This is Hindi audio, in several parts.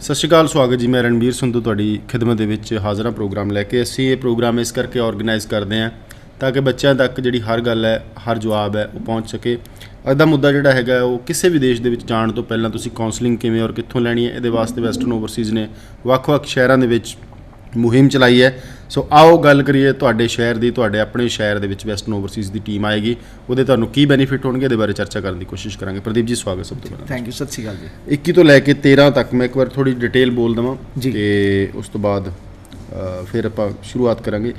ਸਤਿ ਸ਼੍ਰੀ ਅਕਾਲ, ਸਵਾਗਤ ਜੀ। ਮੈਂ ਰਣਬੀਰ ਸੰਧੂ ਤੁਹਾਡੀ ਖਿਦਮਤ ਦੇ ਵਿੱਚ ਹਾਜ਼ਰ ਹਾਂ ਪ੍ਰੋਗਰਾਮ ਲੈ ਕੇ। ਅਸੀਂ ਇਹ ਪ੍ਰੋਗਰਾਮ ਇਸ ਕਰਕੇ ਆਰਗੇਨਾਈਜ਼ ਕਰਦੇ ਹਾਂ ਤਾਂ ਕਿ ਬੱਚਿਆਂ ਤੱਕ ਜਿਹੜੀ ਹਰ ਗੱਲ ਹੈ, ਹਰ ਜਵਾਬ ਹੈ, ਉਹ ਪਹੁੰਚ ਸਕੇ। ਅੱਜ ਦਾ ਮੁੱਦਾ ਜਿਹੜਾ ਹੈਗਾ ਉਹ ਕਿਸੇ ਵੀ ਦੇਸ਼ ਦੇ ਵਿੱਚ ਜਾਣ ਤੋਂ ਪਹਿਲਾਂ ਤੁਸੀਂ ਕਾਉਂਸਲਿੰਗ ਕਿਵੇਂ ਔਰ ਕਿੱਥੋਂ ਲੈਣੀ ਹੈ, ਇਹਦੇ ਵਾਸਤੇ ਵੈਸਟਰਨ ਓਵਰਸੀਜ਼ ਨੇ ਵੱਖ-ਵੱਖ ਸ਼ਹਿਰਾਂ ਦੇ ਵਿੱਚ ਮੁਹਿੰਮ ਚਲਾਈ ਹੈ। ਸੋ ਆਓ ਗੱਲ ਕਰੀਏ ਤੁਹਾਡੇ ਸ਼ਹਿਰ ਦੀ। ਤੁਹਾਡੇ ਆਪਣੇ ਸ਼ਹਿਰ ਦੇ ਵਿੱਚ ਵੈਸਟਰਨ ਓਵਰਸੀਜ਼ ਦੀ ਟੀਮ ਆਏਗੀ, ਉਹਦੇ ਤੁਹਾਨੂੰ ਕੀ ਬੈਨੀਫਿਟ ਹੋਣਗੇ, ਇਹਦੇ ਬਾਰੇ ਚਰਚਾ ਕਰਨ ਦੀ ਕੋਸ਼ਿਸ਼ ਕਰਾਂਗੇ। ਪ੍ਰਦੀਪ ਜੀ, ਸਵਾਗਤ ਸਭ ਤੋਂ ਪਹਿਲਾਂ। ਥੈਂਕ ਯੂ, ਸਤਿ ਸ਼੍ਰੀ ਅਕਾਲ ਜੀ। 21 ਤੋਂ ਲੈ ਕੇ 13 ਤੱਕ ਮੈਂ ਇੱਕ ਵਾਰ ਥੋੜੀ ਡਿਟੇਲ ਬੋਲ ਦੇਵਾਂ ਜੀ, ਤੇ ਉਸ ਤੋਂ ਬਾਅਦ ਫਿਰ ਆਪਾਂ ਸ਼ੁਰੂਆਤ ਕਰਾਂਗੇ।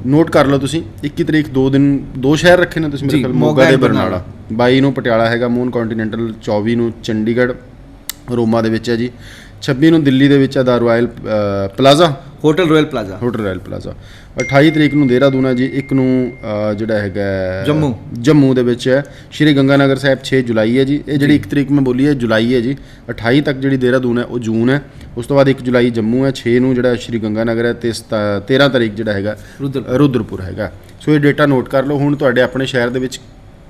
ਨੋਟ ਕਰ ਲਓ ਤੁਸੀਂ, 21 ਤਰੀਕ 2 ਦਿਨ 2 ਸ਼ਹਿਰ ਰੱਖੇ ਨੇ ਤੁਸੀਂ ਮੇਰੇ ਖਿਆਲ, ਮੋਗਾ ਤੇ ਬਰਨਾਲਾ। 22 ਨੂੰ ਪਟਿਆਲਾ ਹੈਗਾ, ਮੂਨ ਕੰਟੀਨੈਂਟਲ। 24 ਨੂੰ ਚੰਡੀਗੜ੍ਹ ਰੋਮਾ ਦੇ ਵਿੱਚ ਹੈ ਜੀ। 26 ਨੂੰ ਦਿੱਲੀ ਦੇ ਵਿੱਚ ਹੈ ਦਾ Royal Plaza, hotel Royal Plaza. 28 ਤਰੀਕ ਨੂੰ ਦੇਹਰਾਦੂਨ ਹੈ ਜੀ। 1 ਨੂੰ ਜਿਹੜਾ ਹੈਗਾ ਜੰਮੂ ਦੇ ਵਿੱਚ ਹੈ ਸ਼੍ਰੀ ਗੰਗਾਨਗਰ ਸਾਹਿਬ। 6 ਜੁਲਾਈ ਹੈ ਜੀ। ਇਹ ਜਿਹੜੀ 1 ਤਰੀਕ ਮੈਂ ਬੋਲੀ ਹੈ ਜੁਲਾਈ ਹੈ ਜੀ। 28 ਤੱਕ ਜਿਹੜੀ ਦੇਹਰਾਦੂਨ ਹੈ ਉਹ ਜੂਨ ਹੈ। ਉਸ ਤੋਂ ਬਾਅਦ 1 ਜੁਲਾਈ ਜੰਮੂ ਹੈ। 6 ਨੂੰ ਜਿਹੜਾ ਸ਼੍ਰੀ ਗੰਗਾਨਗਰ ਹੈ ਤੇ 13 ਤਾਰੀਖ ਜਿਹੜਾ ਹੈਗਾ ਰੁਦਰਪੁਰ ਹੈਗਾ। ਸੋ ਇਹ ਡੇਟਾ ਨੋਟ ਕਰ ਲਓ। ਹੁਣ ਤੁਹਾਡੇ ਆਪਣੇ ਸ਼ਹਿਰ ਦੇ ਵਿੱਚ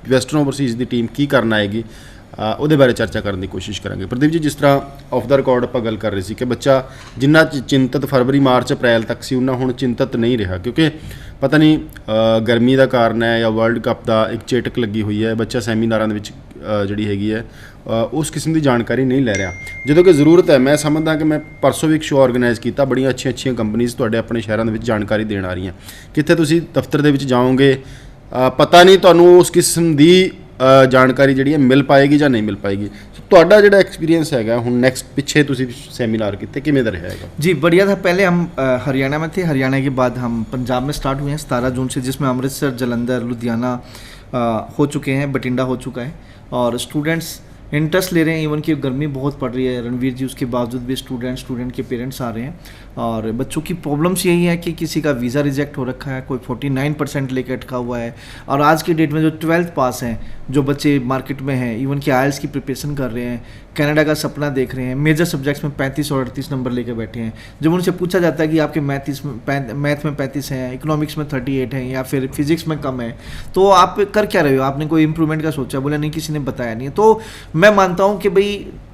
ਵੈਸਟਰਨ ਓਵਰਸੀਜ਼ ਦੀ ਟੀਮ ਕੀ ਕਰਨ ਆਏਗੀ, ਉਹਦੇ ਬਾਰੇ ਚਰਚਾ ਕਰਨ ਦੀ ਕੋਸ਼ਿਸ਼ ਕਰਾਂਗੇ। ਪ੍ਰਦੀਪ ਜੀ, ਜਿਸ ਤਰ੍ਹਾਂ ਆਫ ਦਾ ਰਿਕਾਰਡ ਆਪਾਂ ਗੱਲ ਕਰ ਰਹੇ ਸੀ ਕਿ ਬੱਚਾ ਜਿੰਨਾ ਚਿੰਤਤ ਫਰਵਰੀ, ਮਾਰਚ, ਅਪ੍ਰੈਲ ਤੱਕ ਸੀ ਉਹਨਾਂ ਹੁਣ ਚਿੰਤਤ ਨਹੀਂ ਰਿਹਾ, ਕਿਉਂਕਿ ਪਤਾ ਨਹੀਂ ਗਰਮੀ ਦਾ ਕਾਰਨ ਹੈ ਜਾਂ ਵਰਲਡ ਕੱਪ ਦਾ ਇੱਕ ਚੇਟਕ ਲੱਗੀ ਹੋਈ ਹੈ। ਬੱਚਾ ਸੈਮੀਨਾਰਾਂ ਦੇ ਵਿੱਚ ਜਿਹੜੀ ਹੈਗੀ ਹੈ ਉਸ ਕਿਸਮ ਦੀ ਜਾਣਕਾਰੀ ਨਹੀਂ ਲੈ ਰਿਹਾ, ਜਦੋਂ ਕਿ ਜ਼ਰੂਰਤ ਹੈ। ਮੈਂ ਸਮਝਦਾ ਕਿ ਮੈਂ ਪਰਸੋਂ ਵੀ ਇੱਕ ਸ਼ੋਅ ਆਰਗੇਨਾਈਜ਼ ਕੀਤਾ, ਬੜੀਆਂ ਅੱਛੀਆਂ ਕੰਪਨੀਜ਼ ਤੁਹਾਡੇ ਆਪਣੇ ਸ਼ਹਿਰਾਂ ਦੇ ਵਿੱਚ ਜਾਣਕਾਰੀ ਦੇਣ ਆ ਰਹੀਆਂ। ਕਿੱਥੇ ਤੁਸੀਂ ਦਫ਼ਤਰ ਦੇ ਵਿੱਚ ਜਾਓਗੇ, ਪਤਾ ਨਹੀਂ ਤੁਹਾਨੂੰ ਉਸ ਕਿਸਮ ਦੀ ਜਾਣਕਾਰੀ ਜਿਹੜੀ ਹੈ ਮਿਲ ਪਾਏਗੀ ਜਾਂ नहीं मिल पाएगी। ਤੁਹਾਡਾ ਜਿਹੜਾ ਐਕਸਪੀਰੀਅੰਸ ਹੈਗਾ ਹੁਣ ਨੈਕਸਟ ਪਿੱਛੇ ਤੁਸੀਂ ਸੈमिनार कितने किमें ਦਾ ਰਿਹਾ ਹੈਗਾ? जी बढ़िया था। पहले हम हरियाणा में थे, हरियाणा के बाद हम पंजाब में स्टार्ट हुए हैं 17 जून से, जिसमें अमृतसर, जलंधर, लुधियाना हो चुके हैं, बठिंडा हो चुका है। और स्टूडेंट्स इंटरेस्ट ले रहे हैं। इवन कि गर्मी बहुत पड़ रही है रणवीर जी, उसके बावजूद भी स्टूडेंट के पेरेंट्स आ रहे हैं। और बच्चों की प्रॉब्लम्स यही है कि किसी का वीज़ा रिजेक्ट हो रखा है, कोई 49% लेके अटका हुआ है। और आज की डेट में जो 12th पास हैं जो बच्चे मार्केट में हैं, इवन कि IELTS की प्रिपरेशन कर रहे हैं, कनाडा का सपना देख रहे हैं, मेजर सब्जेक्ट्स में 35 और 38 नंबर लेके बैठे हैं। जब उनसे पूछा जाता है कि आपके मैथ में 35 हैं, इकोनॉमिक्स में 38 हैं या फिर फिजिक्स में कम है, तो आप कर क्या रहे हो? आपने कोई इंप्रूवमेंट का सोचा? बोला नहीं, किसी ने बताया नहीं है। तो मैं मानता हूँ कि भाई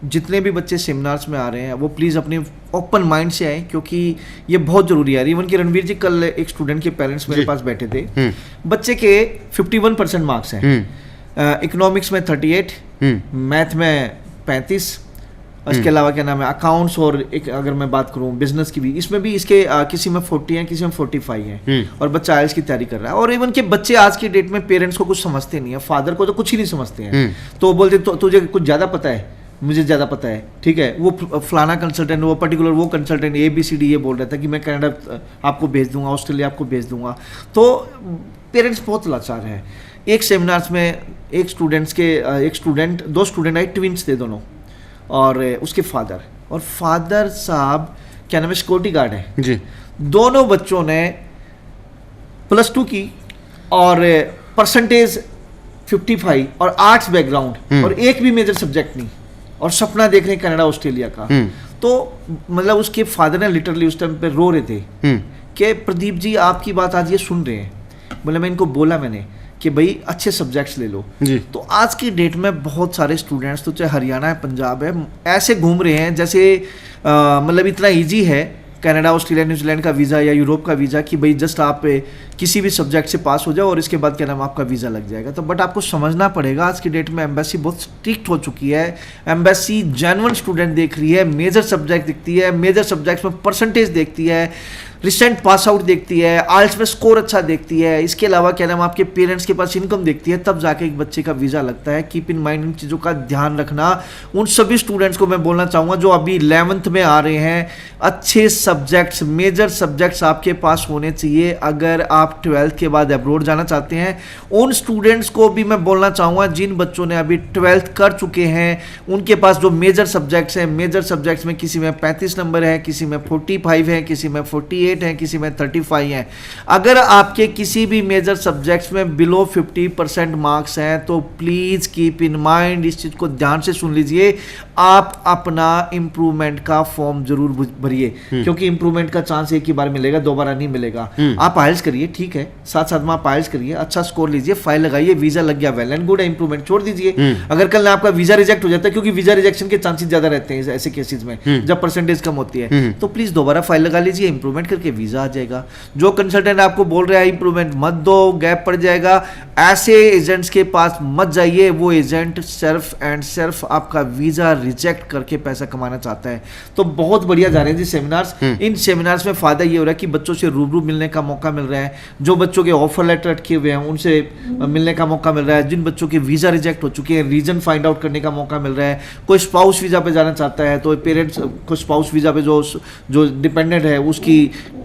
जितने भी बच्चे सेमिनार्स में आ रहे हैं वो प्लीज़ अपने ओपन माइंड से आए, क्योंकि ये बहुत ज़रूरी है। इवन कि रणवीर जी, कल एक स्टूडेंट के पेरेंट्स मेरे पास बैठे थे, बच्चे के 51% मार्क्स हैं, इकोनॉमिक्स में 38, मैथ में 35, इसके अलावा क्या नाम है अकाउंट्स, और एक अगर मैं बात करूँ बिजनेस की भी, इसमें भी इसके किसी में 40 हैं, किसी में 45 हैं। और बच्चा IELTS की तैयारी कर रहा है। और इवन के बच्चे आज की डेट में पेरेंट्स को कुछ समझते नहीं है, फादर को तो कुछ ही नहीं समझते हैं। तो बोलते तो तुझे कुछ ज़्यादा पता है, मुझे ज़्यादा पता है, ठीक है। वो फलाना कंसल्टेंट, वो पर्टिकुलर वो कंसल्टेंट ABCD ये बोल रहा था कि मैं कनाडा आपको भेज दूंगा, ऑस्ट्रेलिया आपको भेज दूंगा। तो पेरेंट्स बहुत लाचार हैं। एक सेमिनार्स में एक स्टूडेंट 2 स्टूडेंट आए, ट्विंस थे दोनों, और उसके फादर साहब क्या नाम है, सिक्योरिटी गार्ड है जी। दोनों बच्चों ने +2 की और परसेंटेज 55 और आर्ट्स बैकग्राउंड, और एक भी मेजर सब्जेक्ट नहीं, और सपना देख रहे हैं कनाडा ऑस्ट्रेलिया का। तो मतलब उसके फादर ने लिटरली उस टाइम पे रो रहे थे कि प्रदीप जी आपकी बात आज ये सुन रहे हैं। बोले मैं इनको बोला मैंने कि भाई अच्छे सब्जेक्ट्स ले लो जी। तो आज की डेट में बहुत सारे स्टूडेंट्स, तो चाहे हरियाणा है, पंजाब है, ऐसे घूम रहे हैं जैसे मतलब इतना इजी है कनाडा, ऑस्ट्रेलिया, न्यूजीलैंड का वीज़ा या यूरोप का वीज़ा कि भाई जस्ट आप किसी भी सब्जेक्ट से पास हो जाओ और इसके बाद क्या नाम आपका वीज़ा लग जाएगा। तो बट आपको समझना पड़ेगा आज की डेट में एम्बेसी बहुत स्ट्रिक्ट हो चुकी है। एम्बेसी जेन्युइन स्टूडेंट देख रही है, मेजर सब्जेक्ट दिखती है, मेजर सब्जेक्ट्स में परसेंटेज देखती है, रिसेंट पास आउट देखती है, IELTS में स्कोर अच्छा देखती है, इसके अलावा क्या नाम आपके पेरेंट्स के पास इनकम देखती है, तब जाके एक बच्चे का वीज़ा लगता है। कीप इन माइंड इन चीज़ों का ध्यान रखना। उन सभी स्टूडेंट्स को मैं बोलना चाहूँगा जो अभी 11th में आ रहे हैं, अच्छे सब्जेक्ट्स, मेजर सब्जेक्ट्स आपके पास होने चाहिए अगर आप 12th के बाद अब्रॉड जाना चाहते हैं। उन स्टूडेंट्स को भी मैं बोलना चाहूँगा जिन बच्चों ने अभी 12th कर चुके हैं, उनके पास जो मेजर सब्जेक्ट्स हैं, मेजर सब्जेक्ट्स में किसी में 35 नंबर है, किसी में 45 है, किसी में 48 38 हैं, किसी में 35 हैं। अगर आपके किसी भी मेजर सब्जेक्ट्स में बिलो 50% मार्क्स हैं तो प्लीज़ कीप इन माइंड, इस चीज़ को ध्यान से सुन लीजिए, आप अपना इम्प्रूवमेंट का फॉर्म जरूर भरिए, क्योंकि इम्प्रूवमेंट का चांस एक ही बार मिलेगा, दोबारा नहीं मिलेगा। आप आइल्स करिए, ठीक है, साथ साथ में आप आइल्स करिए, अच्छा स्कोर लीजिए, फाइल लगाइए, वीजा लग गया, वेल एंड गुड है, इंप्रूवमेंट छोड़ दीजिए। अगर कल आपका वीजा रिजेक्ट हो जाता है, क्योंकि वीजा रिजेक्शन के चांसेस ज्यादा रहते हैं ऐसे केसेस में जब परसेंटेज कम होती है, तो प्लीज दोबारा फाइल लगा लीजिए, इंप्रूवमेंट करके वीजा आ जाएगा। जो कंसल्टेंट आपको बोल रहा है इंप्रूवमेंट मत दो, गैप पड़ जाएगा, ऐसे एजेंट्स के पास मत जाइए। वो एजेंट सिर्फ एंड सिर्फ आपका वीजा रिजेक्ट करके पैसा कमाना चाहता है। तो बहुत बढ़िया जा रहे हैं जी सेमिनार्स। इन सेमिनार्स में फायदा ये हो रहा है कि बच्चों से रूबरू मिलने का मौका मिल रहा है, जो बच्चों के ऑफर लेटर अटके हुए हैं उनसे मिलने का मौका मिल रहा है, जिन बच्चों के वीजा रिजेक्ट हो चुके हैं रीजन फाइंड आउट करने का मौका मिल रहा है। कोई स्पाउस वीजा पे जाना चाहता है तो पेरेंट्स को स्पाउस वीजा पे जो डिपेंडेंट है उसकी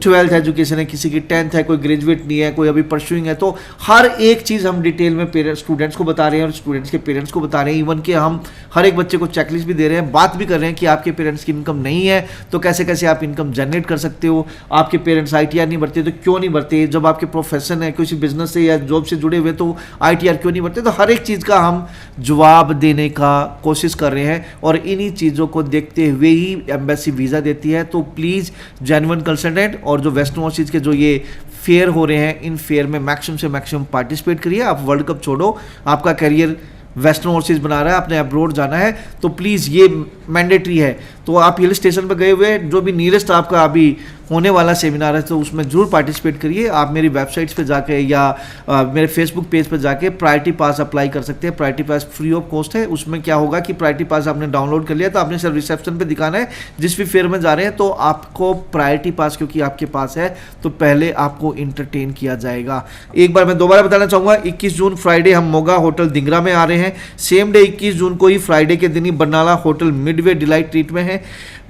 12th एजुकेशन है, किसी की 10th है, कोई ग्रेजुएट नहीं है, कोई अभी परस्यूइंग है, तो हर एक चीज़ हम डिटेल में पेरेंट्स स्टूडेंट्स को बता रहे हैं और स्टूडेंट्स के पेरेंट्स को बता रहे हैं। इवन कि हम हर एक बच्चे को चेकलिस्ट भी दे रहे हैं, बात भी कर रहे हैं कि आपके पेरेंट्स की इनकम नहीं है तो कैसे कैसे आप इनकम जनरेट कर सकते हो, आपके पेरेंट्स ITR नहीं भरते तो क्यों नहीं भरते, जब आपके प्रोफेशन है किसी बिजनेस से या जॉब से जुड़े हुए तो ITR क्यों नहीं भरते। तो हर एक चीज़ का हम जवाब देने का कोशिश कर रहे हैं और इन्हीं चीज़ों को देखते हुए ही एम्बेसी वीज़ा देती है। तो प्लीज़ जेन्युइन कंसल्टेंट और जो वेस्टर्न ओवरसीज के जो ये फेयर हो रहे हैं, इन फेयर में मैक्सिमम से मैक्सिमम पार्टिसिपेट करिए। आप वर्ल्ड कप छोड़ो, आपका करियर वेस्टर्न ओवरसीज बना रहा है, आपने अब्रोड जाना है तो प्लीज़ ये मैंडेटरी है। तो आप हिल स्टेशन पर गए हुए, जो भी नियरेस्ट आपका अभी होने वाला सेमिनार है तो उसमें जरूर पार्टिसिपेट करिए। आप मेरी वेबसाइट्स पे जाके या मेरे फेसबुक पेज पे जाके प्रायोरिटी पास अप्लाई कर सकते हैं। Priority pass free of cost है। उसमें क्या होगा कि प्रायोरिटी पास आपने डाउनलोड कर लिया तो आपने सिर्फ रिसेप्शन पे दिखाना है, जिस भी फेयर में जा रहे हैं तो आपको प्रायोरिटी पास क्योंकि आपके पास है तो पहले आपको इंटरटेन किया जाएगा। एक बार मैं दोबारा बताना चाहूँगा, 21 जून फ्राइडे हम मोगा होटल दिंगरा में आ रहे हैं। सेम डे 21 जून को ही फ्राइडे के दिन ही Barnala hotel Midway Delight Treat में है।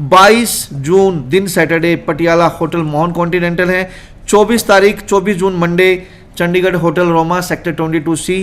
22 जून दिन Saturday Patiala hotel Mohan Continental है। 24 जून Monday Chandigarh hotel Roma sector 22C।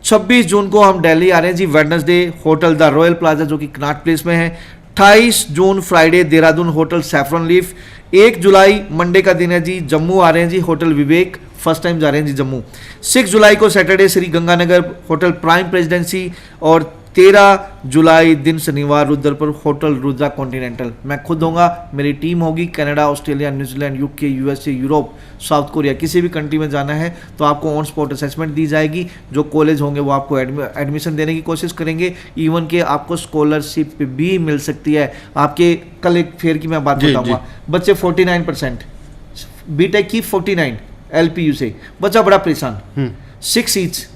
26 जून को हम दिल्ली आ रहे हैं जी, Wednesday hotel the Royal Plaza जो कि कनाट प्लेस में है। 28 जून Friday Dehradun hotel Saffron Leaf. 1 जुलाई मंडे का दिन है जी, जम्मू आ रहे हैं जी होटल विवेक, फर्स्ट टाइम जा रहे हैं जी जम्मू। 6 जुलाई को Saturday Shri Ganganagar hotel prime presidency और 13 जुलाई दिन शनिवार रुद्रपुर होटल रुद्रा कॉन्टिनेंटल। मैं खुद होऊंगा, मेरी टीम होगी। Canada, Australia, New Zealand, UK, USA, Europe, south Korea, किसी भी कंट्री में जाना है तो आपको ऑन स्पॉट असेसमेंट दी जाएगी। जो कॉलेज होंगे वो आपको एडमिशन देने की कोशिश करेंगे। इवन के आपको स्कॉलरशिप भी मिल सकती है। आपके कल एक फेयर की मैं बात बताऊंगा, बच्चे 49%, बीटेक की 49 LPU से, बच्चा बड़ा परेशान, 6 सीट्स,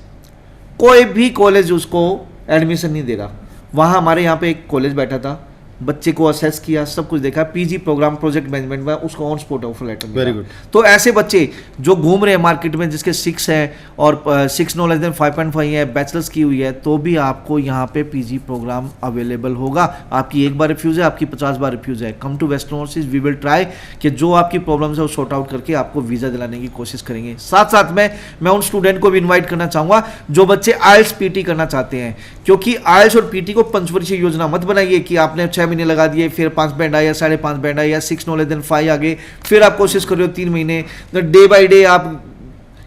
कोई भी कॉलेज उसको एडमिशन नहीं दे रहा। वहाँ हमारे यहाँ पे एक कॉलेज बैठा था, बच्चे को असेस किया, सब कुछ देखा, PG प्रोग्राम प्रोजेक्ट मैनेजमेंट में, उसको ऑन स्पॉट ऑफर लेटर मिला। Very good. तो ऐसे बच्चे जो घूम रहे हैं मार्केट में, जिसके 6 है और 6 नो लेस देन 5.5 है, बैचलर्स की हुई है, तो भी आपको यहाँ पे PG प्रोग्राम अवेलेबल होगा। आपकी एक बार रिफ्यूज़ है, आपकी 50 बार रिफ्यूज़ है। Come to western overseas, we will try कि जो आपकी प्रॉब्लम्स है वो सॉर्ट आउट करके आपको वीज़ा दिलाने की कोशिश करेंगे। साथ साथ में मैं उन स्टूडेंट को भी इन्वाइट करना चाहूँगा जो बच्चे IELTS PT करना चाहते हैं, क्योंकि IELTS और PT को पंचवर्षीय योजना मत बनाइए कि आपने 6 महीने लगा दिए, फिर 5 बैंड आया, 5.5 बैंड आया, 6 नो लेस देन 5 आ गए, फिर आप कोशिश कर रहे हो 3 महीने, डे बाय डे आप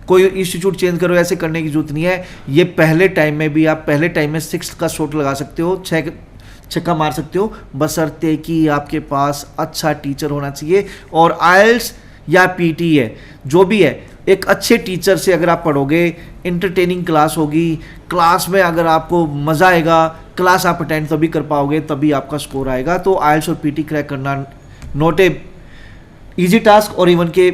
कोई इंस्टीट्यूट चेंज करो। ऐसे करने की जरूरत नहीं है। ये पहले टाइम में भी आप पहले टाइम में 6 का शॉट लगा सकते हो, 6 छक्का मार सकते हो, बशर्ते कि आपके पास अच्छा टीचर होना चाहिए। और IELTS या PT है, जो भी है, एक अच्छे टीचर से अगर आप पढ़ोगे, इंटरटेनिंग क्लास होगी, क्लास में अगर आपको मज़ा आएगा, क्लास आप अटेंड तभी कर पाओगे, तभी आपका स्कोर आएगा। तो IELTS और PT क्रैक करना नॉट ए ईजी टास्क और इवन के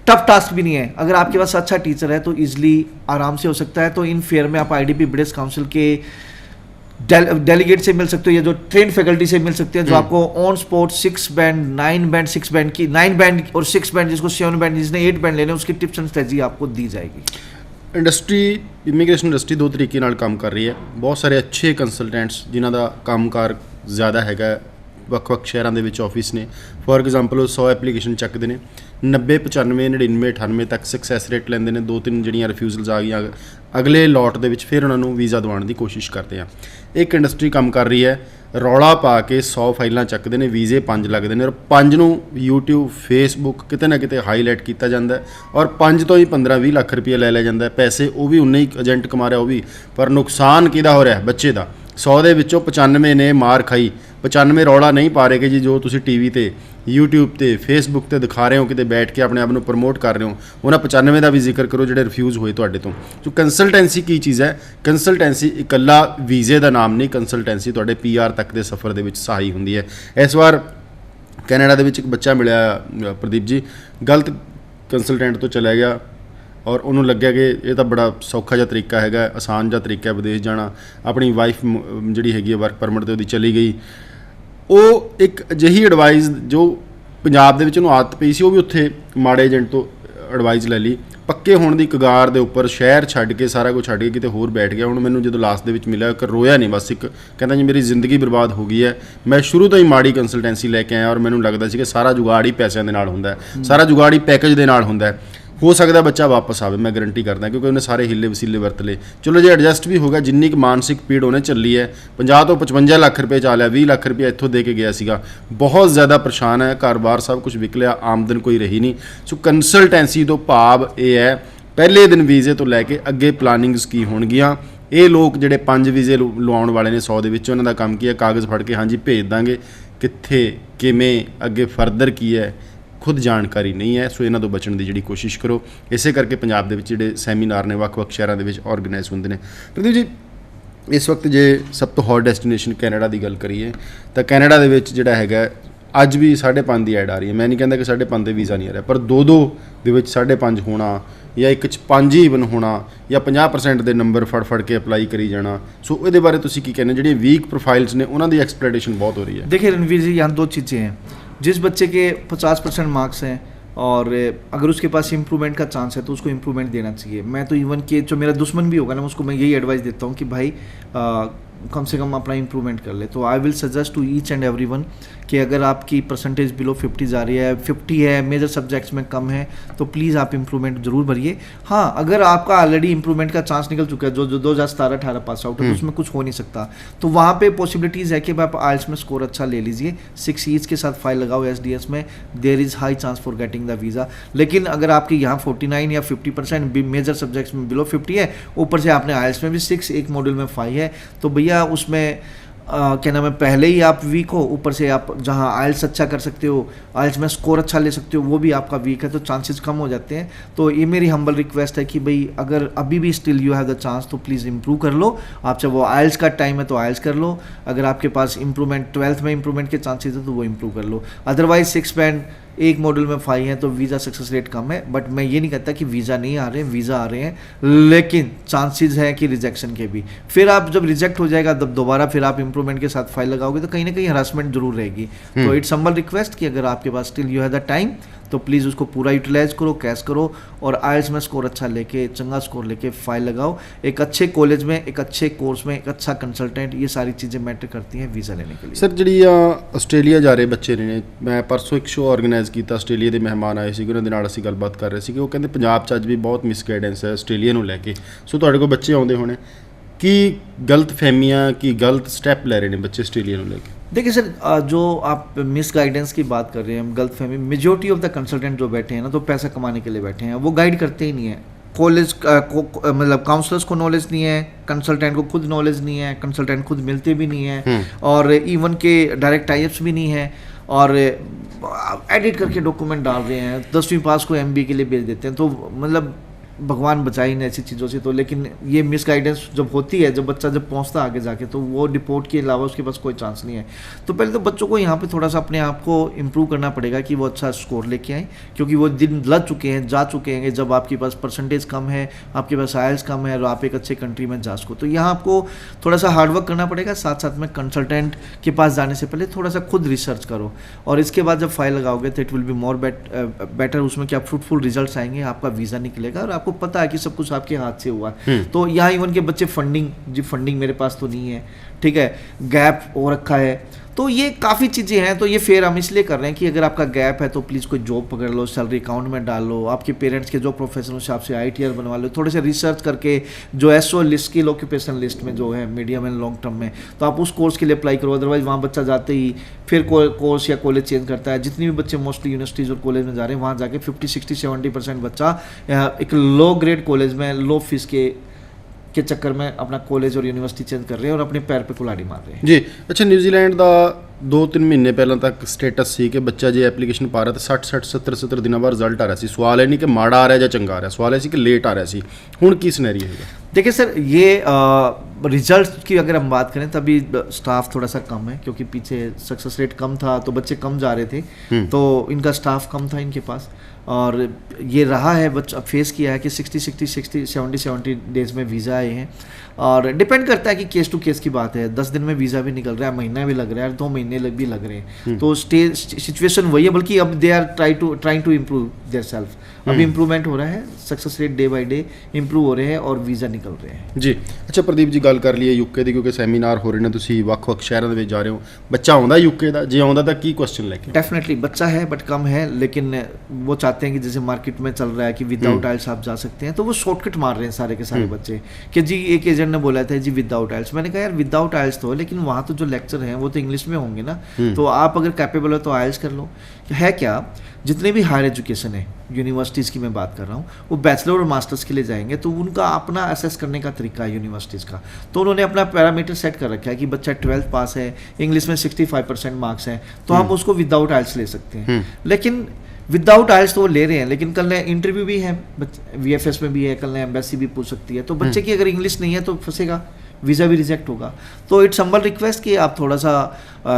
टफ टास्क भी नहीं है। अगर आपके पास अच्छा टीचर है तो ईजिली आराम से हो सकता है। तो इन फेयर में आप IDP ब्रिटिश काउंसिल के डेलीगेट से मिल सकते हो या जो ट्रेन फैकल्टी से मिल सकते हैं, जो आपको on spot 6 band 9 band 6 band की 9 बैंड और 6 बैंड, जिसको 7 बैंड, जिसने 8 बैंड लेने, उसकी टिप्स एंड स्ट्रेटजी आपको दी जाएगी। इंडस्ट्री, इमीग्रेशन इंडस्ट्री 2 तरीके ਨਾਲ ਕੰਮ ਕਰ ਰਹੀ ਹੈ। ਬਹੁਤ ਸਾਰੇ ਅੱਛੇ ਕੰਸਲਟੈਂਟਸ ਜਿਨ੍ਹਾਂ ਦਾ ਕੰਮਕਾਰ ਜ਼ਿਆਦਾ ਹੈਗਾ ਵੱਖ-ਵੱਖ ਸ਼ਹਿਰਾਂ ਦੇ ਵਿੱਚ ਆਫਿਸ ਨੇ। ਫੋਰ ਐਗਜ਼ਾਮਪਲ ਉਹ 100 ਐਪਲੀਕੇਸ਼ਨ ਚੱਕਦੇ ਨੇ, 90 95 99 98 ਤੱਕ ਸਕਸੈਸ ਰੇਟ ਲੈਂਦੇ ਨੇ। 2-3 ਜਿਹੜੀਆਂ ਰਿਫਿਊਜ਼ਲਸ ਆ ਗਈਆਂ ਅਗਲੇ ਲੋਟ ਦੇ ਵਿੱਚ ਫਿਰ ਉਹਨਾਂ ਨੂੰ ਵੀਜ਼ਾ ਦਿਵਾਉਣ ਦੀ ਕੋਸ਼ਿਸ਼ ਕਰਦੇ ਆ। ਇੱਕ ਇੰਡਸਟਰੀ ਕੰਮ ਕਰ ਰਹੀ ਹੈ, ਰੌਲਾ ਪਾ ਕੇ 100 ਫਾਈਲਾਂ ਚੱਕਦੇ ਨੇ, ਵੀਜ਼ੇ 5 ਲੱਗਦੇ ਨੇ, ਔਰ 5 ਨੂੰ YouTube Facebook ਕਿਤੇ ਨਾ ਕਿਤੇ ਹਾਈਲਾਈਟ ਕੀਤਾ ਜਾਂਦਾ ਔਰ 5 ਤੋਂ ਹੀ 15-20 ਲੱਖ ਰੁਪਏ ਲੈ ਲਿਆ ਜਾਂਦਾ। ਪੈਸੇ ਉਹ ਵੀ ਉਨੇ ਹੀ ਏਜੰਟ ਕਮਾ ਰਿਹਾ ਉਹ ਵੀ, ਪਰ ਨੁਕਸਾਨ ਕਿਹਦਾ ਹੋ ਰਿਹਾ? ਬੱਚੇ ਦਾ। 100 ਦੇ ਵਿੱਚੋਂ 95 ਨੇ ਮਾਰ ਖਾਈ। 95 ਰੌਲਾ ਨਹੀਂ ਪਾ ਰਹੇ ਕਿ ਜੀ ਜੋ ਤੁਸੀਂ ਟੀਵੀ ਤੇ YouTube ਤੇ Facebook ਤੇ ਦਿਖਾ ਰਹੇ ਹੋ, ਕਿਤੇ ਬੈਠ ਕੇ ਆਪਣੇ ਆਪ ਨੂੰ ਪ੍ਰਮੋਟ ਕਰ ਰਹੇ ਹੋ, ਉਹਨਾਂ 95 ਦਾ ਵੀ ਜ਼ਿਕਰ ਕਰੋ ਜਿਹੜੇ ਰਿਫਿਊਜ਼ ਹੋਏ ਤੁਹਾਡੇ ਤੋਂ। ਸੋ ਕੰਸਲਟੈਂਸੀ ਕੀ ਚੀਜ਼ ਹੈ? ਕੰਸਲਟੈਂਸੀ ਇਕੱਲਾ ਵੀਜ਼ੇ ਦਾ ਨਾਮ ਨਹੀਂ, ਕੰਸਲਟੈਂਸੀ ਤੁਹਾਡੇ PR ਤੱਕ ਦੇ ਸਫ਼ਰ ਦੇ ਵਿੱਚ ਸਹਾਈ ਹੁੰਦੀ ਹੈ। ਇਸ ਵਾਰ ਕੈਨੇਡਾ ਦੇ ਵਿੱਚ ਇੱਕ ਬੱਚਾ ਮਿਲਿਆ ਪ੍ਰਦੀਪ ਜੀ, ਗਲਤ ਕੰਸਲਟੈਂਟ ਤੋਂ ਚਲਾ ਗਿਆ ਔਰ ਉਹਨੂੰ ਲੱਗਿਆ ਕਿ ਇਹ ਤਾਂ ਬੜਾ ਸੌਖਾ ਜਿਹਾ ਤਰੀਕਾ ਹੈਗਾ, ਆਸਾਨ ਜਿਹਾ ਤਰੀਕਾ ਹੈ ਵਿਦੇਸ਼ ਜਾਣਾ। ਆਪਣੀ ਵਾਈਫ ਜਿਹੜੀ ਹੈਗੀ ਹੈ ਵਰਕ ਪਰਮਿਟ 'ਤੇ ਉਹਦੀ ਚਲੀ ਗਈ। ਉਹ ਇੱਕ ਅਜਿਹੀ ਐਡਵਾਈਸ ਜੋ ਪੰਜਾਬ ਦੇ ਵਿੱਚ ਉਹਨੂੰ ਆਦਤ ਪਈ ਸੀ, ਉਹ ਵੀ ਉੱਥੇ ਮਾੜੇ ਏਜੰਟ ਤੋਂ ਐਡਵਾਈਸ ਲੈ ਲਈ। ਪੱਕੇ ਹੋਣ ਦੀ ਕਗਾਰ ਦੇ ਉੱਪਰ ਸ਼ਹਿਰ ਛੱਡ ਕੇ ਸਾਰਾ ਕੁਝ ਛੱਡ ਕੇ ਕਿਤੇ ਹੋਰ ਬੈਠ ਗਿਆ। ਹੁਣ ਮੈਨੂੰ ਜਦੋਂ ਲਾਸਟ ਦੇ ਵਿੱਚ ਮਿਲਿਆ ਇੱਕ ਰੋਇਆ ਨਹੀਂ, ਬਸ ਇੱਕ ਕਹਿੰਦਾ ਜੀ ਮੇਰੀ ਜ਼ਿੰਦਗੀ ਬਰਬਾਦ ਹੋ ਗਈ ਹੈ। ਮੈਂ ਸ਼ੁਰੂ ਤੋਂ ਹੀ ਮਾੜੀ ਕੰਸਲਟੈਂਸੀ ਲੈ ਕੇ ਆਇਆ ਔਰ ਮੈਨੂੰ ਲੱਗਦਾ ਸੀ ਕਿ ਸਾਰਾ ਜੁਗਾੜ ਹੀ ਪੈਸਿਆਂ ਦੇ ਨਾਲ ਹੁੰਦਾ ਹੈ, ਸਾਰਾ ਜੁਗਾੜ ਹੀ ਪੈਕੇਜ ਦੇ ਨਾਲ ਹੁੰਦਾ ਹੈ। ਹੋ ਸਕਦਾ ਬੱਚਾ ਵਾਪਸ ਆਵੇ, ਮੈਂ ਗਰੰਟੀ ਕਰਦਾ, ਕਿਉਂਕਿ ਉਹਨੇ ਸਾਰੇ ਹਿੱਲੇ ਵਸੀਲੇ ਵਰਤ ਲਏ। ਚਲੋ ਜੇ ਐਡਜਸਟ ਵੀ ਹੋ ਗਿਆ, ਜਿੰਨੀ ਕੁ ਮਾਨਸਿਕ ਪੀੜ ਉਹਨੇ ਚੱਲੀ ਹੈ, 50 ਤੋਂ 55 ਲੱਖ ਰੁਪਏ ਚ ਆ ਲਿਆ, 20 ਲੱਖ ਰੁਪਏ ਇੱਥੋਂ ਦੇ ਕੇ ਗਿਆ ਸੀਗਾ, ਬਹੁਤ ਜ਼ਿਆਦਾ ਪਰੇਸ਼ਾਨ ਹੈ, ਘਰ-ਬਾਰ ਸਭ ਕੁਝ ਵਿਕ ਲਿਆ, ਆਮਦਨ ਕੋਈ ਰਹੀ ਨਹੀਂ। ਸੋ ਕੰਸਲਟੈਂਸੀ ਤੋਂ ਭਾਵ ਇਹ ਹੈ ਪਹਿਲੇ ਦਿਨ ਵੀਜ਼ੇ ਤੋਂ ਲੈ ਕੇ ਅੱਗੇ ਪਲਾਨਿੰਗਸ ਕੀ ਹੋਣਗੀਆਂ। ਇਹ ਲੋਕ ਜਿਹੜੇ 5 ਵੀਜ਼ੇ ਲਵਾਉਣ ਵਾਲੇ ਨੇ 100 ਦੇ ਵਿੱਚ, ਉਹਨਾਂ ਦਾ ਕੰਮ ਕੀ ਹੈ? ਕਾਗਜ਼ ਫੜ ਕੇ ਹਾਂਜੀ ਭੇਜ ਦਾਂਗੇ, ਕਿੱਥੇ ਕਿਵੇਂ ਅੱਗੇ ਫਰਦਰ ਕੀ ਹੈ ਖੁਦ ਜਾਣਕਾਰੀ ਨਹੀਂ ਹੈ। ਸੋ ਇਹਨਾਂ ਤੋਂ ਬਚਣ ਦੀ ਜਿਹੜੀ ਕੋਸ਼ਿਸ਼ ਕਰੋ। ਇਸੇ ਕਰਕੇ ਪੰਜਾਬ ਦੇ ਵਿੱਚ ਜਿਹੜੇ ਸੈਮੀਨਾਰ ਨੇ ਵੱਖ-ਵੱਖ ਸ਼ਹਿਰਾਂ ਦੇ ਵਿੱਚ ਆਰਗੇਨਾਈਜ਼ ਹੁੰਦੇ ਨੇ। ਪ੍ਰਦੀਪ ਜੀ, ਇਸ ਵਕਤ ਜੇ ਸਭ ਤੋਂ ਹੌਟ ਡੈਸਟੀਨੇਸ਼ਨ ਕੈਨੇਡਾ ਦੀ ਗੱਲ ਕਰੀਏ ਤਾਂ ਕੈਨੇਡਾ ਦੇ ਵਿੱਚ ਜਿਹੜਾ ਹੈਗਾ ਅੱਜ ਵੀ 5.5 ਦੀ ਐਡ ਆ ਰਹੀ ਹੈ। ਮੈਂ ਨਹੀਂ ਕਹਿੰਦਾ ਕਿ 5.5 ਦੇ ਵੀਜ਼ਾ ਨਹੀਂ ਆ ਰਿਹਾ, ਪਰ 2-2 ਦੇ ਵਿੱਚ 5.5 ਹੋਣਾ ਜਾਂ ਇੱਕ 'ਚ 5 ਈਵਨ ਹੋਣਾ ਜਾਂ 50% ਦੇ ਨੰਬਰ ਫੜ ਕੇ ਅਪਲਾਈ ਕਰੀ ਜਾਣਾ। ਸੋ ਇਹਦੇ ਬਾਰੇ ਤੁਸੀਂ ਕੀ ਕਹਿੰਦੇ? ਜਿਹੜੀਆਂ ਵੀਕ ਪ੍ਰੋਫਾਈਲਸ ਨੇ ਉਹਨਾਂ ਦੀ ਐਕਸਪਲੋਇਟੇਸ਼ਨ ਬਹੁਤ ਹੋ ਰਹੀ ਹੈ। देखिए रणवीर जी, यहाँ 2 चीज़ें हैं। जिस बच्चे के 50% मार्क्स हैं और अगर उसके पास इम्प्रूवमेंट का चांस है तो उसको इम्प्रूवमेंट देना चाहिए। मैं तो इवन कि जो मेरा दुश्मन भी होगा ना, उसको मैं यही एडवाइस देता हूँ कि भाई कम से कम अपना इम्प्रूवमेंट कर ले। तो I will suggest to each and every one कि अगर आपकी परसेंटेज बिलो 50 जा रही है, 50 है, मेजर सब्जेक्ट्स में कम है, तो प्लीज़ आप इम्प्रूवमेंट ज़रूर भरिए। हाँ, अगर आपका ऑलरेडी इम्प्रूवमेंट का चांस निकल चुका है, जो 2017-18 पास आउट है, तो उसमें कुछ हो नहीं सकता, तो वहाँ पे पॉसिबिलिटीज़ है कि आप आइल्स में स्कोर अच्छा ले लीजिए, 6 ईच के साथ फाइल लगाओ SDS में, there is high chance for getting the visa. लेकिन अगर आपके यहाँ 49 या 50% मेजर सब्जेक्ट्स में बिलो 50 है, ऊपर से आपने आइल्स में भी 6, एक मॉड्यूल में 5 है, तो भैया उसमें क्या नाम है, पहले ही आप वीक हो, ऊपर से आप जहाँ आइल्स अच्छा कर सकते हो, आइल्स में स्कोर अच्छा ले सकते हो, वो भी आपका वीक है, तो चांसेस कम हो जाते हैं। तो ये मेरी हम्बल रिक्वेस्ट है कि भाई अगर अभी भी still you have the chance तो प्लीज़ इम्प्रूव कर लो। आप चाहे वो आइल्स का टाइम है तो आइल्स कर लो, अगर आपके पास इम्प्रूवमेंट 12th में इम्प्रूवमेंट के चांसेस है तो वो इम्प्रूव कर लो। अदरवाइज 6 बैंड एक मॉड्यूल में 5 हैं तो वीज़ा सक्सेस रेट कम है। बट मैं ये नहीं कहता कि वीज़ा नहीं आ रहे हैं, वीज़ा आ रहे हैं, लेकिन चांसेस है कि रिजेक्शन के भी। फिर आप जब रिजेक्ट हो जाएगा तब दोबारा फिर आप इम्प्रूवमेंट के साथ फाइल लगाओगे तो कहीं ना कहीं हरासमेंट जरूर रहेगी। तो इट्स हम्बल रिक्वेस्ट कि अगर आपके पास still you have the time तो प्लीज़ उसको पूरा यूटिलाइज करो, कैश करो और आइल्स में स्कोर अच्छा लेके, चंगा स्कोर लेके फाइल लगाओ। एक अच्छे कॉलेज में, एक अच्छे कोर्स में, एक अच्छा कंसल्टेंट, ये सारी चीज़ें मैटर करती हैं वीज़ा लेने के लिए। सर जी ਆਸਟ੍ਰੇਲੀਆ ਜਾ ਰਹੇ ਬੱਚੇ ਨੇ, ਮੈਂ ਪਰਸੋਂ ਇੱਕ ਸ਼ੋਅ ਆਰਗੇਨਾਈਜ਼ ਕੀਤਾ, ਆਸਟ੍ਰੇਲੀਆ ਦੇ ਮਹਿਮਾਨ ਆਏ ਸੀ, ਉਹਨਾਂ ਦੇ ਨਾਲ ਅਸੀਂ ਗੱਲਬਾਤ ਕਰ ਰਹੇ ਸੀ ਕਿ ਉਹ ਕਹਿੰਦੇ ਪੰਜਾਬ 'ਚ ਅੱਜ ਵੀ ਬਹੁਤ ਮਿਸਗਾਈਡੈਂਸ ਹੈ ਆਸਟ੍ਰੇਲੀਆ ਨੂੰ ਲੈ ਕੇ। ਸੋ ਤੁਹਾਡੇ ਕੋਲ ਬੱਚੇ ਆਉਂਦੇ ਹੋਣੇ, ਕੀ ਗਲਤ ਫਹਿਮੀਆਂ, ਕੀ ਗਲਤ ਸਟੈਪ ਲੈ ਰਹੇ ਨੇ ਬੱਚੇ ਆਸਟ੍ਰੇਲੀਆ ਨੂੰ ਲੈ ਕੇ? देखिए सर, जो आप मिस गाइडेंस की बात कर रहे हैं, गलत फहमी, मेजोरिटी ऑफ द कंसल्टेंट जो बैठे हैं ना, तो पैसा कमाने के लिए बैठे हैं, वो गाइड करते ही नहीं है। कॉलेज मतलब काउंसलर्स को नॉलेज नहीं है, कंसल्टेंट को खुद नॉलेज नहीं है, कंसल्टेंट खुद मिलते भी नहीं है और इवन के डायरेक्ट टाइप्स भी नहीं है और एडिट करके डॉक्यूमेंट डाल रहे हैं। 10वीं पास को MBA के लिए भेज देते हैं, तो मतलब भगवान बचाए इन ऐसी चीज़ों से। तो लेकिन ये मिसगाइडेंस जब होती है, जब बच्चा जब पहुंचता है आगे जाके, तो वो रिपोर्ट के अलावा उसके पास कोई चांस नहीं है। तो पहले तो बच्चों को यहाँ पे थोड़ा सा अपने आप को इम्प्रूव करना पड़ेगा कि वो अच्छा स्कोर लेके आए, क्योंकि वो दिन लग चुके हैं, जा चुके हैं जब आपके पास परसेंटेज कम है, आपके पास आइल्स कम है और आप एक अच्छे कंट्री में जा सको। तो यहाँ आपको थोड़ा सा हार्डवर्क करना पड़ेगा, साथ साथ में कंसल्टेंट के पास जाने से पहले थोड़ा सा खुद रिसर्च करो और इसके बाद जब फाइल लगाओगे तो it will be more better, उसमें क्या फ्रूटफुल रिजल्ट आएंगे, आपका वीज़ा निकलेगा और आपको पता है कि सब कुछ आपके हाथ से हुआ है। तो यहाँ इवन के बच्चे फंडिंग, जी फंडिंग मेरे पास तो नहीं है, ठीक है, गैप हो रखा है, तो ये काफ़ी चीज़ें हैं। तो ये फेयर हम इसलिए कर रहे हैं कि अगर आपका गैप है तो प्लीज़ कोई जॉब पकड़ लो, सैलरी अकाउंट में डाल लो, आपके पेरेंट्स के जो प्रोफेशन उस हिसाब से ITR बनवा लो, थोड़े से रिसर्च करके जो SO लिस्ट की ऑक्यूपेशन लिस्ट में जो है मीडियम एंड लॉन्ग टर्म में, तो आप उस कोर्स के लिए अप्लाई करो। अदरवाइज वहाँ बच्चा जाते ही फिर कोर्स या कॉलेज चेंज करता है। जितनी भी बच्चे मोस्टली यूनिवर्सिटीज़ और कॉलेज में जा रहे हैं वहाँ जाके 50-60-70% बच्चा एक लो ग्रेड कॉलेज में लो फीस के चक्कर में अपना कॉलेज और यूनिवर्सिटी चेंज कर रहे हैं और अपने पैर पे कुल्हाड़ी मार रहे हैं जी। अच्छा, न्यूजीलैंड ਦਾ 2-3 ਮਹੀਨੇ ਪਹਿਲਾਂ ਤੱਕ ਸਟੇਟਸ ਸੀ ਕਿ ਬੱਚਾ ਜੇ ਐਪਲੀਕੇਸ਼ਨ ਪਾ ਰਿਹਾ ਤਾਂ 60 70 ਦਿਨਾਂ ਬਾਅਦ ਰਿਜ਼ਲਟ ਆ ਰਿਹਾ ਸੀ। ਸਵਾਲ ਇਹ ਨਹੀਂ ਕਿ ਮਾੜਾ ਆ ਰਿਹਾ ਜਾਂ ਚੰਗਾ ਆ ਰਿਹਾ, ਸਵਾਲ ਇਹ ਸੀ ਕਿ ਲੇਟ ਆ ਰਿਹਾ ਸੀ। ਹੁਣ ਕੀ ਸਿਨੈਰੀਓ ਹੈਗਾ? देखिए सर, ये रिजल्ट की अगर हम बात करें तभी स्टाफ थोड़ा सा कम है, क्योंकि पीछे सक्सेस रेट कम था तो बच्चे कम जा रहे थे, तो इनका स्टाफ कम था इनके पास। और ये रहा है बच्चा फेस किया है कि 60-70 डेज में वीज़ा आए हैं। और डिपेंड करता है कि केस टू केस की बात है। 10 दिन में वीज़ा भी निकल रहा है, महीना भी लग रहा है, 2 महीने भी लग रहे हैं। तो सिचुएशन वही है, बल्कि अब they are trying to improve their self. अभी इम्प्रूवमेंट हो रहा है, success rate day by day improve हो रहे हैं और वीज़ा निकल रहे हैं जी। अच्छा प्रदीप जी, ਗੱਲ ਕਰ ਲਈਏ ਯੂਕੇ ਦੀ, ਕਿਉਂਕਿ ਸੈਮੀਨਾਰ ਹੋ ਰਹੇ ਨੇ, ਤੁਸੀਂ ਵੱਖ-ਵੱਖ ਸ਼ਹਿਰਾਂ ਦੇ ਵਿੱਚ ਜਾ ਰਹੇ ਹੋ। ਬੱਚਾ ਆਉਂਦਾ ਯੂਕੇ ਦਾ? ਜੇ ਆਉਂਦਾ ਤਾਂ ਕੀ ਕੁਐਸਚਨ ਲੈ ਕੇ? डेफिनेटली बच्चा है बट कम है, लेकिन वो चाहते हैं कि जैसे मार्केट में चल रहा है कि विदाउट आइल्स आप जा सकते हैं, तो वो शॉर्टकट मार रहे हैं सारे के सारे बच्चे कि जी एक एजेंट ने बोला था जी विदाउट आइल्स। मैंने कहा यार विदाउट आइल्स तो, लेकिन वहाँ तो जो लेक्चर हैं वो तो इंग्लिश में होंगे ना, तो आप अगर कैपेबल हो तो आइल्स कर लो। है क्या, जितने भी हायर एजुकेशन है यूनिवर्सिटीज़ की मैं बात कर रहा हूँ, वो बैचलर और मास्टर्स के लिए जाएंगे तो उनका अपना असेस करने का तरीका है यूनिवर्सिटीज़ का। तो उन्होंने अपना पैरामीटर सेट कर रखा है कि बच्चा 12th पास है, इंग्लिश में 65% मार्क्स हैं, तो हम उसको विदाउट आइल्स ले सकते हैं। लेकिन विदाउट आइल्स तो वो ले रहे हैं, लेकिन कल ने इंटरव्यू भी है, VFS में भी है, कल ने एम्बेसी भी पूछ सकती है। तो बच्चे की अगर इंग्लिश नहीं है तो फंसेगा, वीज़ा भी रिजेक्ट होगा। तो इट्स हम्बल रिक्वेस्ट कि आप थोड़ा सा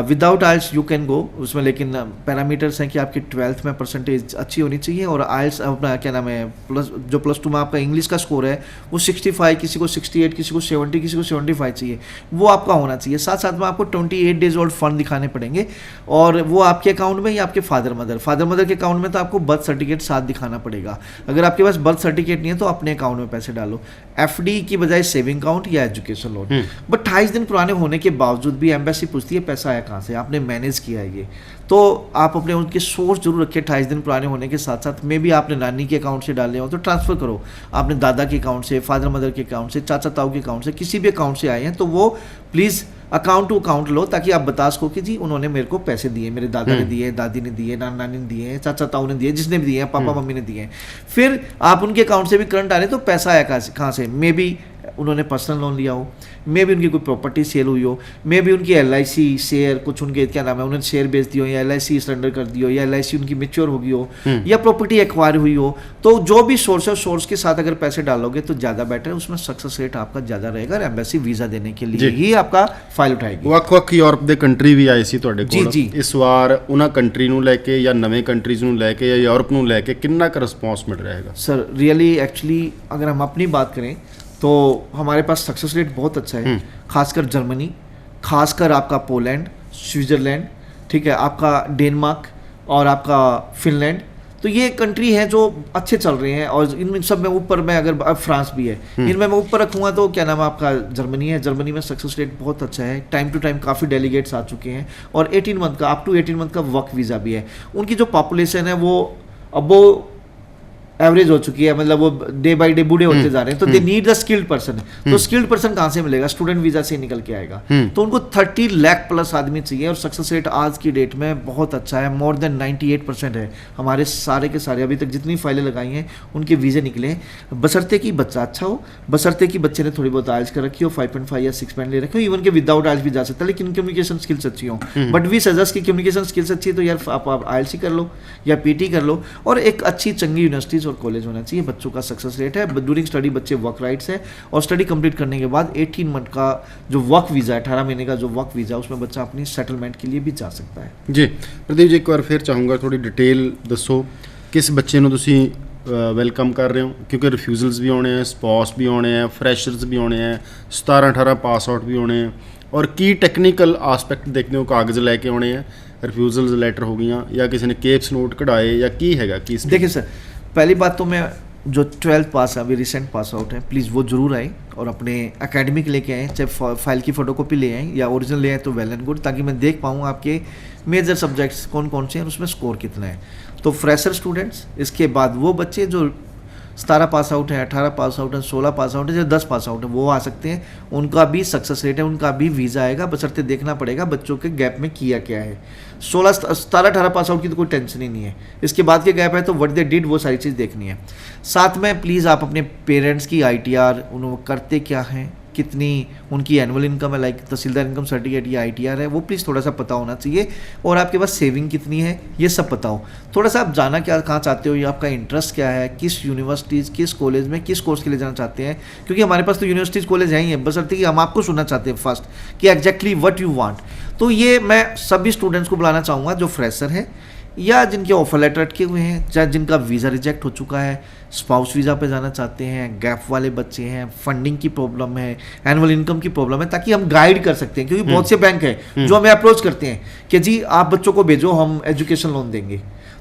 without aisles you can go उसमें, लेकिन पैरामीटर्स हैं कि आपकी 12th में परसेंटेज अच्छी होनी चाहिए और आइल्स अपना क्या नाम है +2 में आपका इंग्लिश का स्कोर है वो 65, किसी को 68, किसी को 70, किसी को 75 चाहिए, वो आपका होना चाहिए। साथ साथ में आपको 28 डेज ओल्ड फंड दिखाने पड़ेंगे, और वो आपके अकाउंट में या आपके फादर मदर के अकाउंट में, तो आपको बर्थ सर्टिफिकेट साथ दिखाना पड़ेगा। अगर आपके पास बर्थ सर्टिफिकेट नहीं है तो अपने अकाउंट में पैसे डालो, FD की बजाय सेविंग अकाउंट या एजुकेशन लोन। बट 28 दिन पुराने होने के बावजूद भी एम्बेसी पूछती है पैसा आया कहाँ से, आपने मैनेज किया है ये, तो आप अपने उनके सोर्स जरूर रखिए। 28 दिन पुराने होने के साथ साथ में भी आपने नानी के अकाउंट से डाले हो तो ट्रांसफ़र करो, आपने दादा के अकाउंट से, फादर मदर के अकाउंट से, चाचा ताऊ के अकाउंट से, किसी भी अकाउंट से आए हैं तो वो प्लीज़ अकाउंट टू अकाउंट लो, ताकि आप बता सको कि जी उन्होंने मेरे को पैसे दिए, मेरे दादा ने दिए, दादी ने दिए, नानी ने दिए, चाचा ताऊ ने दिए, जिसने भी दिए हैं, पापा मम्मी ने दिए हैं। फिर आप उनके अकाउंट से भी करंट आ रहे तो पैसा आया कहाँ से, मे बी उन्होंने पर्सनल लोन लिया हो, मे भी उनकी कोई प्रॉपर्टी सेल हुई हो, मे भी उनकी LIC शेयर कुछ उनके क्या नाम है उन्होंने शेयर बेच दियो, या LIC सरेंडर कर दियो, या LIC उनकी मैच्योर हो गई हो, या प्रॉपर्टी एक्वायर हुई हो। तो जो भी सोर्स है सोर्स के साथ अगर पैसे डालोगे तो ज़्यादा बेटर है, उसमें सक्सेस रेट आपका ज़्यादा रहेगा और एम्बेसी वीज़ा देने के लिए ही आपका फाइल उठाएगी। ਵੱਖ-ਵੱਖ ਯੂਰਪ ਦੇ ਕੰਟਰੀ ਵੀ ਆਏ ਸੀ ਤੁਹਾਡੇ ਕੋਲ ਜੀ। ਇਸ ਵਾਰ ਉਹਨਾਂ ਕੰਟਰੀ ਨੂੰ ਲੈ ਕੇ ਜਾਂ ਨਵੇਂ ਕੰਟਰੀਜ਼ ਨੂੰ ਲੈ ਕੇ ਜਾਂ ਯੂਰਪ ਨੂੰ ਲੈ ਕੇ ਕਿੰਨਾ ਕੁ ਰਿਸਪੌਂਸ ਮਿਲ ਰਿਹਾ ਹੈਗਾ? सर रियली एक्चुअली अगर हम अपनी बात करें तो हमारे पास सक्सेस रेट बहुत अच्छा है, खासकर जर्मनी, खासकर आपका पोलैंड, स्विट्ज़रलैंड, ठीक है, आपका डेनमार्क और आपका फिनलैंड। तो ये कंट्री है जो अच्छे चल रहे हैं, और इन सब में ऊपर में अगर अब फ्रांस भी है, इनमें मैं ऊपर रखूँगा तो क्या नाम है आपका जर्मनी है। जर्मनी में सक्सेस रेट बहुत अच्छा है, टाइम टू टाइम काफ़ी डेलीगेट्स आ चुके हैं, और 18 मंथ का, अप टू 18 मंथ का वर्क वीज़ा भी है। उनकी जो पॉपुलेशन है वो अब वो एवरेज हो चुकी है, मतलब वो डे बाय डे बूढ़े होते जा रहे हैं, तो they need the skilled person. तो स्किल्ड पर्सन कहाँ से मिलेगा? स्टूडेंट वीज़ा से निकल के आएगा। तो उनको 30 लाख प्लस आदमी चाहिए, और सक्सेस रेट आज की डेट में बहुत अच्छा है, मोर देन 98% है। हमारे सारे के सारे अभी तक जितनी फाइलें लगाई हैं उनके वीज़े निकले, बशर्ते कि बच्चा अच्छा हो, बशर्ते कि बच्चे ने थोड़ी बहुत आइल्स कर रखी हो, 5.5 या 6 पॉइंट ले रखे हो, इवन के विदाउट आइल्स भी जा सकता है, लेकिन कम्युनिकेशन स्किल्स अच्छी हो। बट वी सजेस्ट की कम्युनिकेशन स्किल्स अच्छी है तो यार आप आइल्स ही कर लो या PT कर लो, और एक अच्छी चंगी यूनिवर्सिटीज़ और कॉलेज होना चाहिए। बच्चों का सक्सेस रेट है, ड्यूरिंग स्टडी बच्चे वर्क राइट्स है, और स्टडी कंप्लीट करने के बाद 18 मंथ का जो वर्क वीज़ा है, 18 महीने का जो वर्क वीज़ा है, उसमें बच्चा अपनी सेटलमेंट के लिए भी जा सकता है। जी प्रदीप जी, एक बार फिर चाहूँगा थोड़ी डिटेल दसो किस बच्चे ਨੂੰ ਤੁਸੀਂ ਵੈਲਕਮ ਕਰ ਰਹੇ ਹੋ, ਕਿਉਂਕਿ ਰਿਫਿਊਜ਼ਲਸ ਵੀ ਆਉਣੇ ਆ, ਸਪੌਸ ਵੀ ਆਉਣੇ ਆ, ਫਰੈਸ਼ਰਸ ਵੀ ਆਉਣੇ ਆ, 17-18 ਪਾਸ ਆਊਟ ਵੀ ਆਉਣੇ ਆ, ਔਰ ਕੀ ਟੈਕਨੀਕਲ ਆਸਪੈਕਟ ਦੇਖਦੇ ਹੋ, ਕਾਗਜ਼ ਲੈ ਕੇ ਆਉਣੇ ਆ, ਰਿਫਿਊਜ਼ਲਸ ਲੈਟਰ ਹੋ ਗਈਆਂ, ਜਾਂ ਕਿਸੇ ਨੇ केप्स नोट कढ़ाए, या की हैगा की? देखिए सर, पहली बात तो मैं जो 12th पास अभी रिसेंट पास आउट है, प्लीज़ वो ज़रूर आए और अपने एकेडमिक लेके आएँ, चाहे फाइल की फ़ोटोकॉपी ले आएँ या ओरिजिनल ले आएँ तो वेल एंड गुड, ताकि मैं देख पाऊँ आपके मेजर सब्जेक्ट्स कौन कौन से हैं और उसमें स्कोर कितना है। तो फ्रेशर स्टूडेंट्स, इसके बाद वो बच्चे जो 17 पास आउट है, 18 पास आउट है, 16 पास आउट है या 10 पास आउट है, वो आ सकते हैं। उनका भी सक्सेस रेट है, उनका भी वीज़ा आएगा, बशर्ते देखना पड़ेगा बच्चों के गैप में किया क्या है। 17 18 पास आउट की तो कोई टेंशन ही नहीं है, इसके बाद के गैप है तो व्हाट दे डिड वो सारी चीज़ देखनी है। साथ में प्लीज़ आप अपने पेरेंट्स की ITR, उन्होंने करते क्या हैं, कितनी उनकी एनुअल इनकम है, लाइक तहसीलदार इनकम सर्टिफिकेट या ITR है, वो प्लीज़ थोड़ा सा पता होना चाहिए। और आपके पास सेविंग कितनी है, ये सब पता हो। थोड़ा सा आप जाना क्या कहाँ चाहते हो, या आपका इंटरेस्ट क्या है, किस यूनिवर्सिटीज़, किस कॉलेज में, किस कोर्स के लिए जाना चाहते हैं, क्योंकि हमारे पास तो यूनिवर्सिटीज़ कॉलेज हैं ही है, बस कि हम आपको सुनना चाहते हैं फर्स्ट कि एग्जैक्टली व्हाट यू वांट। तो ये मैं सभी स्टूडेंट्स को बुलाना चाहूँगा जो फ्रेशर है या जिनके ऑफर लेटर अटके हुए हैं, चाहे जिनका वीज़ा रिजेक्ट हो चुका है, स्पाउस वीज़ा पे जाना चाहते हैं, गैप वाले बच्चे हैं, फंडिंग की प्रॉब्लम है, एनुअल इनकम की प्रॉब्लम है, ताकि हम गाइड कर सकते हैं। क्योंकि बहुत से बैंक हैं जो हमें अप्रोच करते हैं कि जी आप बच्चों को भेजो, हम एजुकेशन लोन देंगे।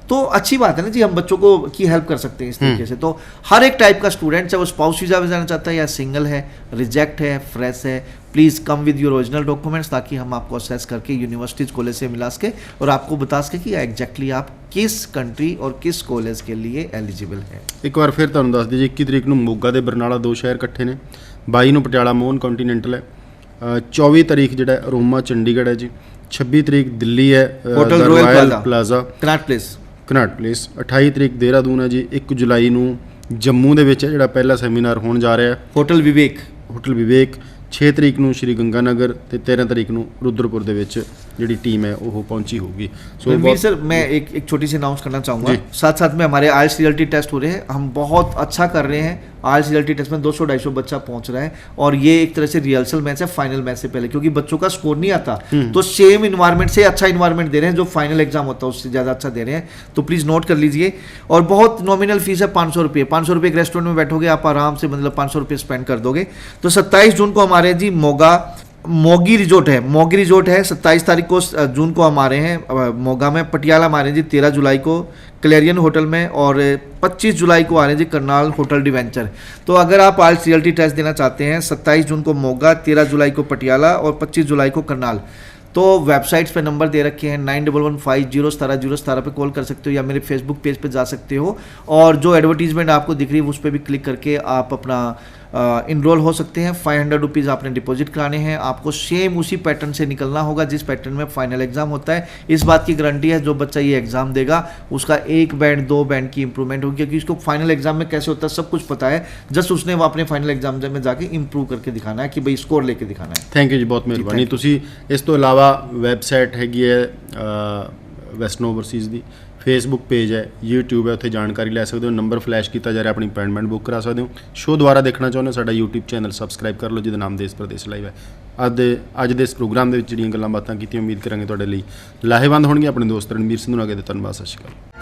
तो अच्छी बात है ना जी, हम बच्चों को की हेल्प कर सकते हैं इस तरीके से। तो हर एक टाइप का स्टूडेंट, चाहे वो स्पाउस वीज़ा पे जाना चाहता है या सिंगल है, रिजेक्ट है, फ्रेश है, please come with your original documents, ताकि हम आपको असेस करके यूनिवर्सिटीज़ कॉलेज से मिला सके और आपको बता सके कि एग्जैक्टली आप किस कंट्री और किस कॉलेज के लिए एलिजिबल है। एक बार फिर ਤੁਹਾਨੂੰ ਦੱਸ ਦਈਏ 21 ਤਰੀਕ ਨੂੰ ਮੋਗਾ ਤੇ ਬਰਨਾਲਾ ਦੋ ਸ਼ਹਿਰ ਇਕੱਠੇ ਨੇ, 22 ਨੂੰ ਪਟਿਆਲਾ ਮੋਹਨ ਕੰਟੀਨੈਂਟਲ ਹੈ, 24 ਤਾਰੀਖ ਜਿਹੜਾ ਅਰੋਮਾ ਚੰਡੀਗੜ੍ਹ ਹੈ ਜੀ, 26 ਤਰੀਕ ਦਿੱਲੀ ਹੈ hotel The royal Royal plaza Connaught place, 28 ਤਰੀਕ ਦੇਹਰਾਦੂਨ ਹੈ ਜੀ, 1 ਜੁਲਾਈ ਨੂੰ ਜੰਮੂ ਦੇ ਵਿੱਚ ਹੈ ਜਿਹੜਾ ਪਹਿਲਾ ਸੈਮੀਨਾਰ ਹੋਣ ਜਾ ਰਿਹਾ ਹੈ ਹੋਟਲ ਵਿਵੇਕ, 6 ਤਰੀਕ ਨੂੰ ਸ਼੍ਰੀ ਗੰਗਾ ਨਗਰ ਤੇ 13 ਤਰੀਕ ਨੂੰ रुद्रपुर ਦੇ ਵਿੱਚ ਜਿਹੜੀ टीम है वो पहुंची होगी। रणवीर सर, मैं एक छोटी सी अनाउंस करना चाहूँगा, साथ साथ में हमारे IELTS रियलिटी टेस्ट हो रहे हैं, हम बहुत अच्छा कर रहे हैं। IELTS रियलिटी टेस्ट में 200-250 बच्चा पहुंच रहा है और ये एक तरह से रिहर्सल मैच है फाइनल मैच से पहले, क्योंकि बच्चों का स्कोर नहीं आता तो सेम इन्वायरमेंट से अच्छा इन्वायरमेंट दे रहे हैं, जो फाइनल एग्जाम होता है उससे ज़्यादा अच्छा दे रहे हैं। तो प्लीज़ नोट कर लीजिए। और बहुत नॉमिनल फीस है, 500 रुपये। 500 रुपये एक रेस्टोरेंट में बैठोगे आप आराम से, मतलब 500 रुपये स्पेंड कर दोगे। तो 27 जून को हमारे जी मोगी रिजोर्ट है 27 तारीख को जून को हम आ रहे हैं मोगा में। पटियाला हम आ रहे हैं जी 13 जुलाई को क्लेरियन होटल में, और 25 जुलाई को आ रहे हैं जी करनाल होटल डिवेंचर। तो अगर आप IELTS रियलिटी टेस्ट देना चाहते हैं, 27 जून को मोगा, 13 जुलाई को पटियाला और 25 जुलाई को करनाल, तो वेबसाइट्स पे नंबर दे रखे हैं, 9115017017 पे कॉल कर सकते हो या मेरे फेसबुक पेज पे जा सकते हो। और जो एडवर्टीजमेंट आपको दिख रही है उस पर भी क्लिक करके आप अपना इनरोल हो सकते हैं। 500 रुपीज़ आपने डिपॉजिट कराने हैं। आपको सेम उसी पैटर्न से निकलना होगा जिस पैटर्न में फाइनल एग्जाम होता है। इस बात की गारंटी है जो बच्चा ये एग्जाम देगा उसका 1 बैंड 2 बैंड की इंप्रूवमेंट होगी, क्योंकि उसको फाइनल एग्जाम में कैसे होता है सब कुछ पता है। जस्ट उसने वो अपने फाइनल एग्जाम में जाके इंप्रूव करके दिखाना है कि भाई स्कोर लेके दिखाना है। थैंक यू जी, बहुत मिहरबानी। ਤੁਸੀਂ ਇਸ ਤੋਂ ਇਲਾਵਾ ਵੈਬਸਾਈਟ ਹੈਗੀ ਹੈ ਵੈਸਟਰਨ ਓਵਰਸੀਜ਼ ਦੀ, फेसबुक पेज है, यूट्यूब है, उत्थे जानकारी लै सकते हो। नंबर फ्लैश किया जा रहा, अपनी अपॉइंटमेंट बुक करा सकते हो। शो दोबारा देखना चाਹੁੰਦੇ हो साडा यूट्यूब चैनल सबसक्राइब कर लो जिहदा नाम देश प्रदेश लाइव है। ਅੱਜ ਦੇ ਇਸ ਪ੍ਰੋਗਰਾਮ ਦੇ ਵਿੱਚ ਜਿਹੜੀਆਂ ਗੱਲਾਂ ਬਾਤਾਂ ਕੀਤੀਆਂ, ਉਮੀਦ ਕਰਾਂਗੇ ਤੁਹਾਡੇ ਲਈ ਲਾਹੇਵੰਦ ਹੋਣਗੀਆਂ। ਆਪਣੇ ਦੋਸਤ ਰਣਵੀਰ ਸਿੰਘ ਨੂੰ ਅੱਗੇ ਦੇ ਧੰਨਵਾਦ, ਸਤਿ ਸ਼੍ਰੀ ਅਕਾਲ।